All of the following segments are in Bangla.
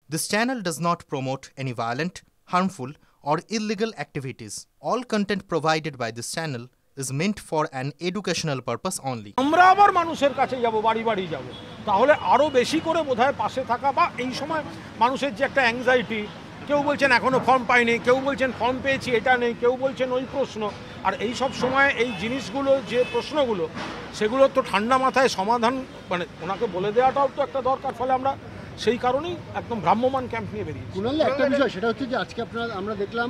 This channel does not promote any violent, harmful, or illegal activities. All content provided by this channel is meant for an educational purpose only. আমরা আবার মানুষের কাছে যাব, বাড়ি বাড়ি যাব, তাহলে আরো বেশি করে বোধহয় পাশে থাকা বা এই সময় মানুষের যে একটা অ্যাংজাইটি, কেউ বলছেন এখনো ফর্ম পাইনি, কেউ বলছেন ফর্ম পেয়েছি এটা নেই, কেউ বলছেন ওই প্রশ্ন, আর এই সব সময় এই জিনিসগুলো যে প্রশ্নগুলো সেগুলো তো ঠান্ডা মাথায় সমাধান মানে ওনাকে বলে দেওয়াটাও তো একটা দরকার। ফলে আমরা সেই কারণেই একদম ভ্রাম্যমান ক্যাম্প নিয়ে বেরিয়েছি। কুণাল, একটা বিষয় সেটা হচ্ছে যে আজকে আমরা দেখলাম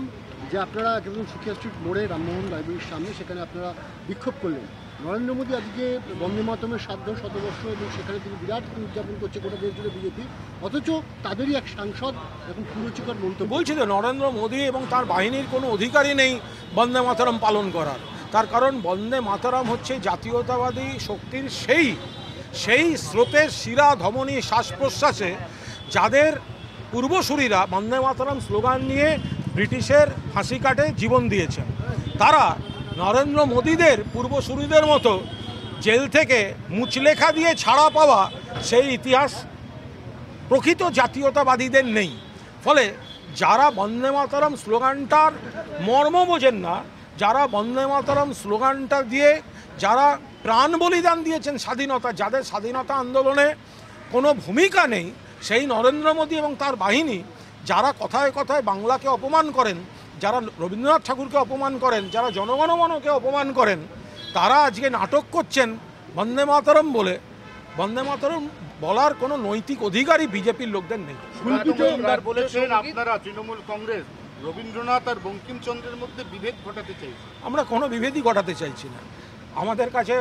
যে আপনারা একদম সুখিয়া স্ট্রিট মোড়ে রামমোহন লাইব্রেরির সামনে সেখানে আপনারা বিক্ষোভ করলেন। নরেন্দ্র মোদী আজকে বন্দে মাতরমের ৭ শতবর্ষ এবং সেখানে তিনি বিরাট উদযাপন করছে গোটা দেশ জুড়ে বিজেপি, অথচ তাদেরই এক সাংসদ এখন পুরুচিকর মন্তব্য বলছে যে নরেন্দ্র মোদী এবং তার বাহিনীর কোনো অধিকারই নেই বন্দে মাতরম পালন করার। তার কারণ বন্দে মাতরম হচ্ছে জাতীয়তাবাদী শক্তির সেই স্রোতের শিরা ধমনী শ্বাস প্রশ্বাসে যাদের পূর্বসূরীরা বন্দে মাতরম স্লোগান নিয়ে ব্রিটিশের ফাঁসি কাটে জীবন দিয়েছেন, তারা নরেন্দ্র মোদীদের পূর্বসূরীদের মতো জেল থেকে মুচলেখা দিয়ে ছাড়া পাওয়া সেই ইতিহাস প্রকৃত জাতীয়তাবাদীদের নেই। ফলে যারা বন্দে মাতরম স্লোগানটার মর্ম বোঝেন না, যারা বন্দে মাতরম স্লোগানটা দিয়ে যারা প্রাণ বলিদান দিয়েছেন স্বাধীনতা, যাদের স্বাধীনতা আন্দোলনে কোনো ভূমিকা নেই, সেই নরেন্দ্র মোদী এবং তার বাহিনী যারা কথায় কথায় বাংলাকে অপমান করেন, যারা রবীন্দ্রনাথ ঠাকুরকে অপমান করেন, যারা জনগণমনকে অপমান করেন, তারা আজকে নাটক করছেন বন্দে মাতরম বলে। বন্দে মাতরম বলার কোনো নৈতিক অধিকারই বিজেপির লোকদের নেই। বলেছেন আপনারা তৃণমূল কংগ্রেস রবীন্দ্রনাথ আর বঙ্কিমচন্দ্রের মধ্যে বিভেদ ঘটাতে চাইছে। আমরা কোনো বিভেদই ঘটাতে চাইছি না। আমাদের কাছে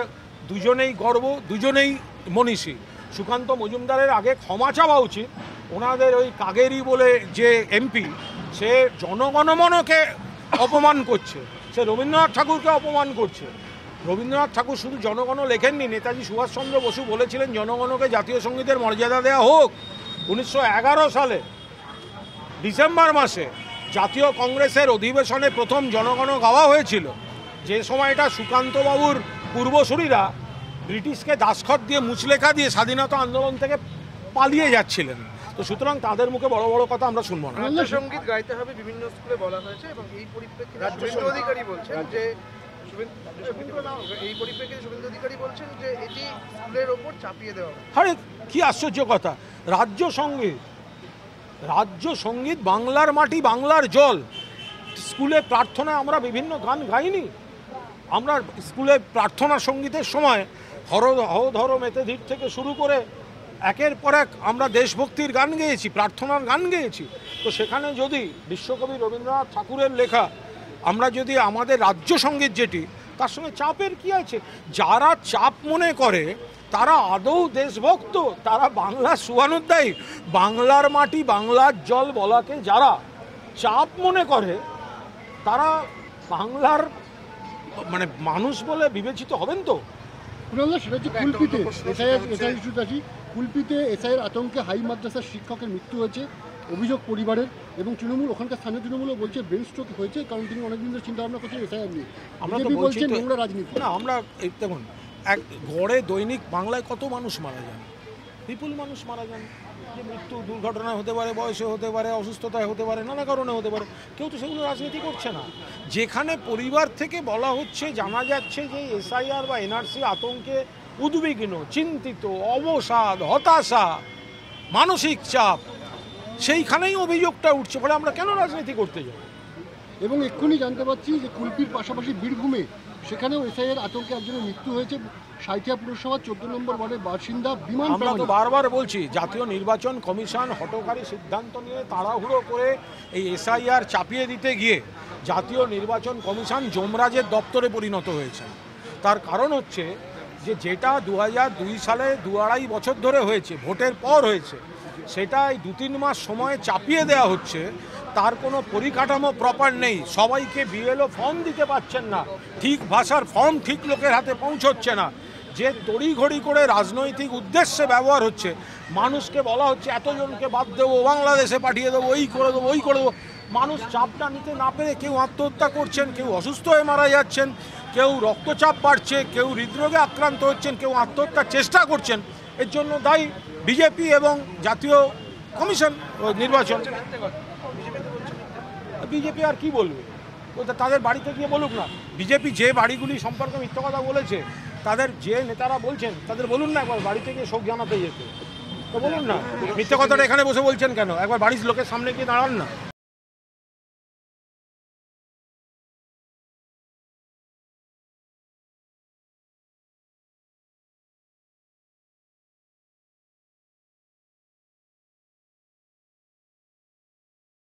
দুজনেই গর্ব, দুজনেই মনীষী। সুকান্ত মজুমদারের আগে ক্ষমা চাওয়া উচিত। ওনাদের ওই কাগেরি বলে যে এমপি, সে জনগণমনকে অপমান করছে, সে রবীন্দ্রনাথ ঠাকুরকে অপমান করছে। রবীন্দ্রনাথ ঠাকুর শুধু জনগণ লেখেননি, নেতাজি সুভাষচন্দ্র বসু বলেছিলেন জনগণকে জাতীয় সঙ্গীতের মর্যাদা দেওয়া হোক। 1911 সালে ডিসেম্বর মাসে জাতীয় কংগ্রেসের অধিবেশনে প্রথম জনগণ গাওয়া হয়েছিল, যে সময়টা সুকান্তবাবুর পূর্বসূরীরা ব্রিটিশকে দাসখত দিয়ে মুচলেখা দিয়ে স্বাধীনতা আন্দোলন থেকে পালিয়ে যাচ্ছিলেন। তো সুতরাং তাদের মুখে বড় বড় কথা আমরা শুনবো না। রাজ্য সঙ্গীত গাইতে হবে বিভিন্ন স্কুলে বলা হয়েছে এবং এই পরিপ্রেক্ষিতে শুভেন্দু অধিকারী বলছেন যে এটি স্কুলের ওপর চাপিয়ে দেওয়া হবে। আরে কি আশ্চর্য কথা! রাজ্য সঙ্গীত বাংলার মাটি বাংলার জল। স্কুলে প্রার্থনায় আমরা বিভিন্ন গান গাইনি? আমরা স্কুলে প্রার্থনা সঙ্গীতের সময় হর ধর মেতে ধীর থেকে শুরু করে একের পর এক আমরা দেশভক্তির গান গেয়েছি, প্রার্থনার গান গেয়েছি। তো সেখানে যদি বিশ্বকবি রবীন্দ্রনাথ ঠাকুরের লেখা আমরা যদি আমাদের রাজ্য সঙ্গীত যেটি, তার সঙ্গে চাপের কি আছে? যারা চাপ মনে করে তারা আদৌ দেশভক্ত, তারা বাংলার শুভানুধ্যায়ী। বাংলার মাটি বাংলার জল বলাকে যারা চাপ মনে করে তারা বাংলার মানে মানুষ বলে বিবেচিত হবেন। তো সেটা হচ্ছে কুলপিতে এসআইয়ের আতঙ্কে হাই মাদ্রাসার শিক্ষকের মৃত্যু হয়েছে, অভিযোগ পরিবারের, এবং তৃণমূল ওখানকার স্থানীয় তৃণমূলও বলছে ব্রেন স্ট্রোক হয়েছে, কারণ তিনি অনেকদিন ধরে চিন্তা ভাবনা করছেন এসআইআর নিয়ে। আমরা তো বলছি নোংরা রাজনীতি না। আমরা দেখুন, এক গড়ে দৈনিক বাংলায় কত মানুষ মারা যান, বিপুল মানুষ মারা যান। যে মৃত্যু দুর্ঘটনায় হতে পারে, বয়সে হতে পারে, অসুস্থতায় হতে পারে, নানা কারণে হতে পারে। কেউ তো সেগুলো রাজনীতি করছে না। যেখানে পরিবার থেকে বলা হচ্ছে, জানা যাচ্ছে যে এসআইআর বা এনআরসি আতঙ্কে উদ্বিগ্ন, চিন্তিত, অবসাদ, হতাশা, মানসিক চাপ, সেইখানেই অভিযোগটা উঠছে। ফলে আমরা কেন রাজনীতি করতে যাব? এবং এক্ষুনি জানতে পারছি যে কুলপির পাশাপাশি বীরভূমে সেখানেও এসআইয়ের আতঙ্কে একজনের মৃত্যু হয়েছে, সাঁইথিয়া পুরসভার 14 নম্বর ওয়ার্ডের বাসিন্দা বিমান। আমরা তো বারবার বলছি, জাতীয় নির্বাচন কমিশন হঠকারী সিদ্ধান্ত নিয়ে তাড়াহুড়ো করে এই এসআইআর চাপিয়ে দিতে গিয়ে জাতীয় নির্বাচন কমিশন যমরাজের দপ্তরে পরিণত হয়েছে। তার কারণ হচ্ছে যে যেটা 2002 সালে 2-2.5 বছর ধরে হয়েছে, ভোটের পর হয়েছে, সেটাই 2-3 মাস সময় চাপিয়ে দেওয়া হচ্ছে। তার কোনো পরিকাঠামো প্রপার নেই। সবাইকে বিএলও ফর্ম দিতে পারছেন না, ঠিক ভাষার ফর্ম ঠিক লোকের হাতে পৌঁছচ্ছে না। যে তড়িঘড়ি করে রাজনৈতিক উদ্দেশ্যে ব্যবহার হচ্ছে, মানুষকে বলা হচ্ছে এতজনকে বাদ দেবো, বাংলাদেশে পাঠিয়ে দেবো, এই করে দেবো, ওই করে দেবো। মানুষ চাপটা নিতে না পেরে কেউ আত্মহত্যা করছেন, কেউ অসুস্থ হয়ে মারা যাচ্ছেন, কেউ রক্তচাপ বাড়ছে, কেউ হৃদরোগে আক্রান্ত হচ্ছেন, কেউ আত্মহত্যার চেষ্টা করছেন। এর জন্য দায়ী বিজেপি এবং জাতীয় কমিশন নির্বাচন। বিজেপি আর কি বলবে, তাদের বাড়িতে গিয়ে বলুক না। বিজেপি যে বাড়িগুলি সম্পর্কে মিথ্যা কথা বলেছে, তাদের যে নেতারা বলছেন তাদের বলুন না একবার বাড়িতে গিয়ে শোক জানাতে যেতে, তো বলুন না। মিথ্যা কথাটা এখানে বসে বলছেন কেন? একবার বাড়ির লোকের সামনে গিয়ে দাঁড়ান না।